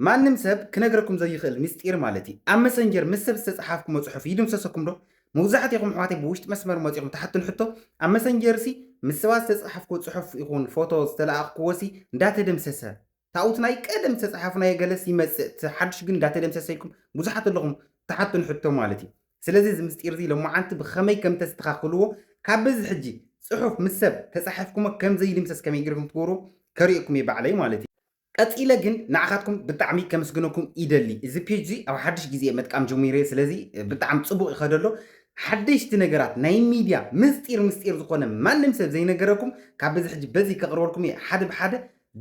ማንም ሰብ ክነግረኩም ዘይኽእል ምስጢር ማለት እዩ ኣብ መሰንጀር ምስ ሰብ ዝተፅሓፍኩሞ ፅሑፍ ይድምሰሰኩም ዶ መብዛሕትኹም ኣሕዋተይ ብውሽጢ መስመር መፂኹም ተሓቱን ሕቶ ኣብ መሰንጀርሲ ምስ ሰባት ዝተፅሓፍክዎ ፅሑፍ ይኹን ፎቶ ዝተለኣኽክዎሲ እንዳተደምሰሰ ታውት ናይ ቀደም ዝተፅሓፉ ናይ ገለስ ይመፅእ ሓድሽ ግን እንዳተደምሰሰ ኢልኩም ብዙሓት ኣለኹም ተሓቱን ሕቶ ማለት እዩ ስለዚ እዚ ምስጢር እዚ ሎማዓንቲ ብኸመይ ከም ተስተኻኽልዎ ካብ በዚ ሕጂ ፅሑፍ ምስ ሰብ ተፃሒፍኩሞ ከም ዘይድምሰስ ከመይ ጌርኩም ትገብሩ ከሪአኩም እየ ባዕለይ ማለት እዩ ቀፂለ ግን ንዓኻትኩም ብጣዕሚ ከመስግነኩም ይደሊ እዚ ፔጅ እዚ ኣብ ሓድሽ ግዜ መጥቃም ጀሚረ ስለዚ ብጣዕሚ ፅቡቅ ይኸደሎ ሓደሽቲ ነገራት ናይ ሚድያ ምስጢር ዝኾነ ማንም ሰብ ዘይነገረኩም ካብ በዚ ሕጂ በዚ ከቕርበልኩም እየ ሓደ ብሓደ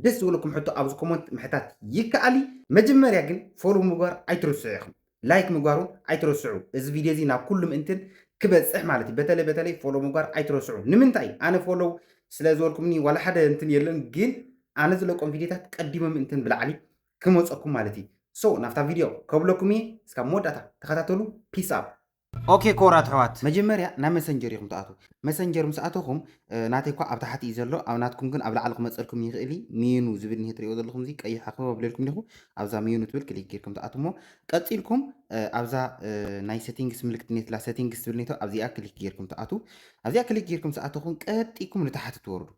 ደስ ዝብለኩም ሕቶ ኣብዚ ኮመንት ምሕታት ይከኣሊ መጀመርያ ግን ፎሎ ምግባር ኣይትርስዑ ኢኹም ላይክ ምግባሩ ኣይትርስዑ እዚ ቪድዮ እዚ ናብ ኩሉ ምእንትን ክበፅሕ ማለት እዩ በተለይ ፎሎ ምግባር ኣይትርስዑ ንምንታይ ኣነ ፎሎ ስለ ዝበልኩምኒ ዋላ ሓደ እንትን የለን ግን ኣነ ዝለቆም ቪድዮታት ቀዲሞም እንትን ብላዕሊ ክመፀኩም ማለት እዩ ሶ ናብታ ቪድዮ ከብለኩም እየ እስካብ መወዳእታ ተኸታተሉ ፒስ ኣፕ ኦኬ ኮራት ኣሕዋት መጀመርያ ናብ መሰንጀር ኢኹም ተኣቱ መሰንጀር ምስ ኣተኹም ናተይ እኳ ኣብ ታሕቲ እዩ ዘሎ ኣብ ናትኩም ግን ኣብ ላዕሊ ክመፀልኩም ይኽእል ሜኑ ዝብል ኒሄ ትሪእዎ ዘለኹም እዚ ቀይሕ ኣኽበብ ብለልኩም ኒኹ ኣብዛ ሜኑ ትብል ክሊክ ጌርኩም ተኣቱ እሞ ቀፂልኩም ኣብዛ ናይ ሴቲንግስ ምልክት ኔትላ ሴቲንግስ ትብል ኔቶ ኣብዚኣ ክሊክ ጌርኩም ተኣቱ ኣብዚኣ ክሊክ ጌርኩም ዝኣተኹም ቀጢኩም ንታሕቲ ትወርዱ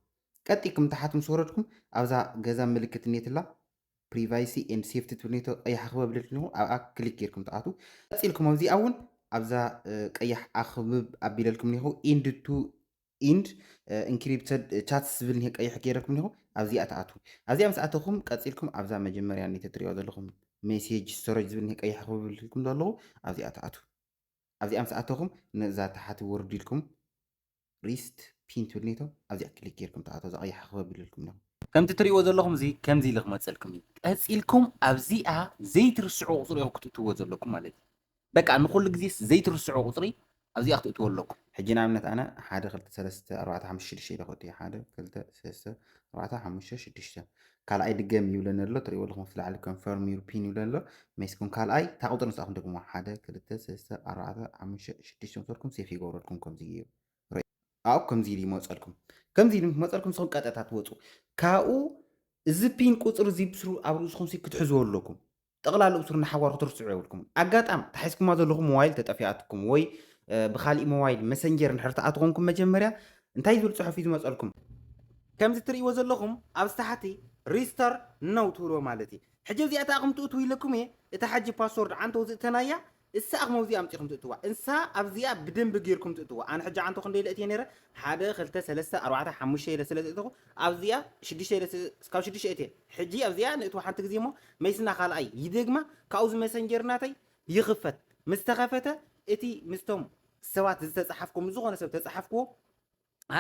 ቀጢኩም ታሕቲ ምስ ወረድኩም ኣብዛ ገዛ ምልክት ኔትላ ፕሪቫይሲ ኤንድ ሴፍቲ ትብል ኔቶ ቀይሕ ኣኽበብ ብለልኩም ኒኹ ኣብኣ ክሊክ ጌርኩም ተኣቱ ቀፂልኩም ኣብዚኣ እውን ኣብዛ ቀያሕ ኣኽብብ ኣቢለልኩም ኒኹ ኢንድ ቱ ኢንድ ኢንክሪፕትድ ቻትስ ዝብል ኒሄ ቀይሕ ገይረኩም ኒኹ ኣብዚኣ ተኣቱ ኣብዚኣ ምስ ኣተኹም ቀፂልኩም ኣብዛ መጀመርያ ኔተ ትሪኦ ዘለኹም ሜሴጅ ስቶሬጅ ዝብል ኒሄ ቀይሕ ኣኽብብ ብልኩም ዘለኹ ኣብዚኣ ተኣቱ ኣብዚኣ ምስ ኣተኹም ነዛ ታሕቲ ወርዱ ኢልኩም ሪስት ፒን ትብል ኔቶ ኣብዚኣ ክሊክ ጌርኩም ተኣቱ እዛ ቀይሕ ኣኽበብ ብልልኩም ኒኹ ከምቲ ትሪእዎ ዘለኹም እዚ ከምዚ ኢሉ ክመፀልኩም እዩ ቀፂልኩም ኣብዚኣ ዘይትርስዑ ቁፅሪ ኢኹም ክትእትዎ ዘለኩም ማለት እዩ በቃ ንኩሉ ግዜ ዘይትርስዑ ቁፅሪ ኣብዚኣ ክትእትዎ ኣለኩም ሕጂ ንኣብነት ኣነ 1 2 3 4 5 6 ኢለ ክእትዮ 1 2 3 4 5 6 ካልኣይ ድገም ይብለኒ ኣሎ ትሪእዎ ኣለኹም ኣብቲ ላዕሊ ኮንፈርም ዩር ፒን ይብለኒ ኣሎ መስኩም ካልኣይ እታ ቁፅሪ ንስኹም ደግሞ 1 2 3 4 5 6 ወሰድኩም ሴፍ ይገብረልኩም ከምዚ እዩ ኣብ ከምዚ ኢሉ ይመፀልኩም ከምዚ ኢሉ መፀልኩም ንስኹም ቀጥታ ትወፁ ካብኡ እዚ ፒን ቁፅሪ እዚ ብስሩ ኣብ ርእስኹም ክትሕዝዎ ኣለኩም ጠቕላላ ብስሩ ንሓባር ክትርስዑ የብልኩም ኣጋጣም ተሓይዝኩማ ዘለኹም ሞባይል ተጠፊኣትኩም ወይ ብካሊእ ሞባይል መሰንጀር ንድሕር ተኣትኹምኩም መጀመርያ እንታይ ዝብል ፅሑፍ እዩ ዝመፀልኩም ከምዚ ትሪእዎ ዘለኹም ኣብ ታሕቲ ሪስታር ነው ትብልዎ ማለት እዩ ሕጂ እዚኣ ተኣኹም ትእትው ኢለኩም እየ እታ ሓጂ ፓስወርድ ዓንተ ውፅእተናያ እሳኣኹም ኣብዚኣ ኣምፂኹም ትእትዋ እንሳ ኣብዚኣ ብደንቢ ጌርኩም ትእትዋ ኣነ ሕጂ ዓንተ ክንደይ ለእትየ ነይረ 1 2 3 4 5 ኢለ ስለ ዝእትኹ ኣብዚኣ 6 ኢለ እስካብ 6 እትየ ሕጂ ኣብዚኣ ንእትዋ ሓንቲ ግዜ እሞ መይስና ካልኣይ ይደግማ ካብዚ መሰንጀር ናተይ ይኽፈት ምስ ተኸፈተ እቲ ምስቶም ሰባት ዝተፅሓፍኩም ዝኾነ ሰብ ተፅሓፍክዎ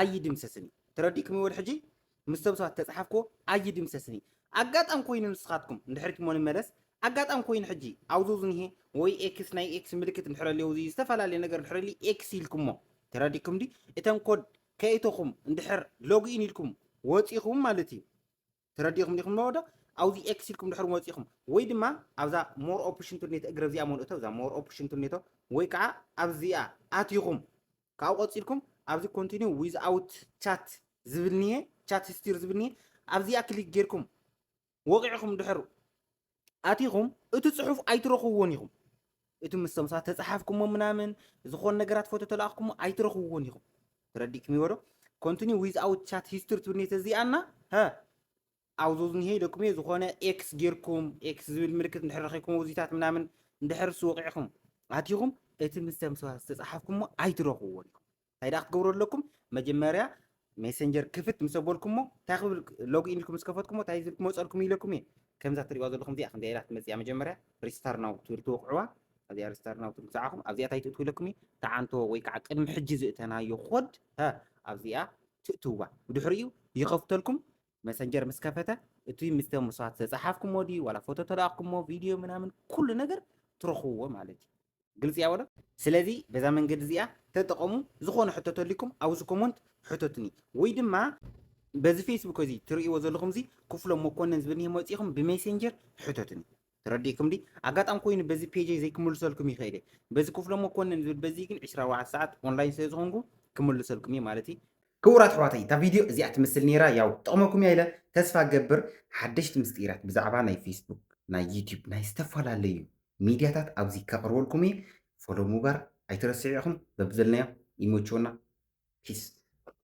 ኣይድምሰስኒ ተረዲእኩም ይወድ ሕጂ ምስቶም ሰባት ተፅሓፍክዎ ኣይድምሰስኒ ኣጋጣም ኮይኑ ንስኻትኩም እንድሕሪት ሞ ንመለስ ኣጋጣም ኮይኑ ሕጂ ኣውዞዝ ኒሄ ወይ ኤክስ ናይ ኤክስ ምልክት እንድሕረልዮ እዚ ዝተፈላለየ ነገር እንድሕረሊ ኤክስ ኢልኩሞ ተረዲእኩም ዲ እተን ኮድ ከእተኹም እንድሕር ሎግኢን ኢልኩም ወፂኹም ማለት እዩ ተረዲእኩም ዲኹም ዶ ኣብዚ ኤክስ ኢልኩም እንድሕር ወፂኹም ወይ ድማ ኣብዛ ሞር ኦፕሽን ቱርኔቶ እግረ እዚኣ መልእቶ እዛ ሞር ኦፕሽን ቱርኔቶ ወይ ከዓ ኣብዚኣ ኣትይኹም ካብኡ ቆፂልኩም ኣብዚ ኮንቲኒው ዊዝኣውት ቻት ዝብል ኒሄ ቻት ሂስትሪ ዝብል ኒሄ ኣብዚኣ ክሊክ ጌርኩም ወቂዕኹም እንድሕር ኣቲኹም እቲ ፅሑፍ ኣይትረኽብዎን ኢኹም እቲ ምስቶም ሰባት ተፅሓፍኩሞ ምናምን ዝኾነ ነገራት ፎቶ ተለኣኽኩሞ ኣይትረኽብዎን ኢኹም ተረዲእኩም ይወዶ ኮንቲኒው ዊዝኣውት ቻት ሂስትሪ ትብል ኔቶ እዚኣና ኣውዞዝ ኒሄ ኢለኩም እየ ዝኾነ ኤክስ ጌርኩም ኤክስ ዝብል ምልክት እንድሕር ረኺብኩም ውዚታት ምናምን እንድሕር ስወቂዕኹም ኣቲኹም እቲ ምስቶም ሰባት ዝተፅሓፍኩሞ ኣይትረኽብዎን ኢኹም እንታይ ዳ ክትገብሩ ኣለኩም መጀመርያ ሜሰንጀር ክፍት ምስ ኣበልኩሞ እንታይ ክብል ሎግኢን ኢልኩም ምስ ከፈትኩሞ እንታይ ዝብል ክመፀልኩም ኢለኩም እየ ከምዛ ትሪእዋ ዘለኹም እዚኣ ክንደይ ኢላ ትመፅያ መጀመርያ ሪስታር ናው ትብል ትወቅዕዋ ኣብዚኣ ሪስታር ናው ትብል ትሰዓኹም ኣብዚኣ እንታይ ትእትው ኢለኩም እየ ተዓንቶ ወይ ከዓ ቅድሚ ሕጂ ዝእተናዮ ኮድ ኣብዚኣ ትእትውዋ ብድሕሪኡ ይኸፍተልኩም መሰንጀር ምስ ከፈተ እቲ ምስቶም ሰባት ተፅሓፍኩሞ ዲ ዋላ ፎቶ ተለኣኽኩሞ ቪድዮ ምናምን ኩሉ ነገር ትረኽብዎ ማለት እዩ ግልፂ ያ ወዶ ስለዚ በዛ መንገዲ እዚኣ ተጠቐሙ ዝኾነ ሕቶ ተሊኩም ኣብዚ ኮመንት ሕቶትኒ ወይ ድማ በዚ ፌስቡክ እዚ ትሪእዎ ዘለኹም እዚ ክፍሎም መኮነን ዝብል ኒሄ መፂኹም ብሜሴንጀር ሕቶትኒ ተረዲእኩም ዲ ኣጋጣም ኮይኑ በዚ ፔጅ ዘይክምልሰልኩም ይኽእል እየ በዚ ክፍሎም መኮነን ዝብል በዚ ግን 24 ሰዓት ኦንላይን ስለ ዝኾንኩ ክምልሰልኩም እየ ማለት እዩ ክቡራት ኣሕዋተይ እታ ቪድዮ እዚኣ ትመስል ነይራ ያው ጥቕመኩም እያ ኢለ ተስፋ ገብር ሓደሽቲ ምስጢራት ብዛዕባ ናይ ፌስቡክ ናይ ዩቲዩብ ናይ ዝተፈላለዩ ሚድያታት ኣብዚ ከቕርበልኩም እየ ፎሎ ምግባር ኣይትረስዑ ኢኹም በብዘለናዮ ይመችወና ፒስ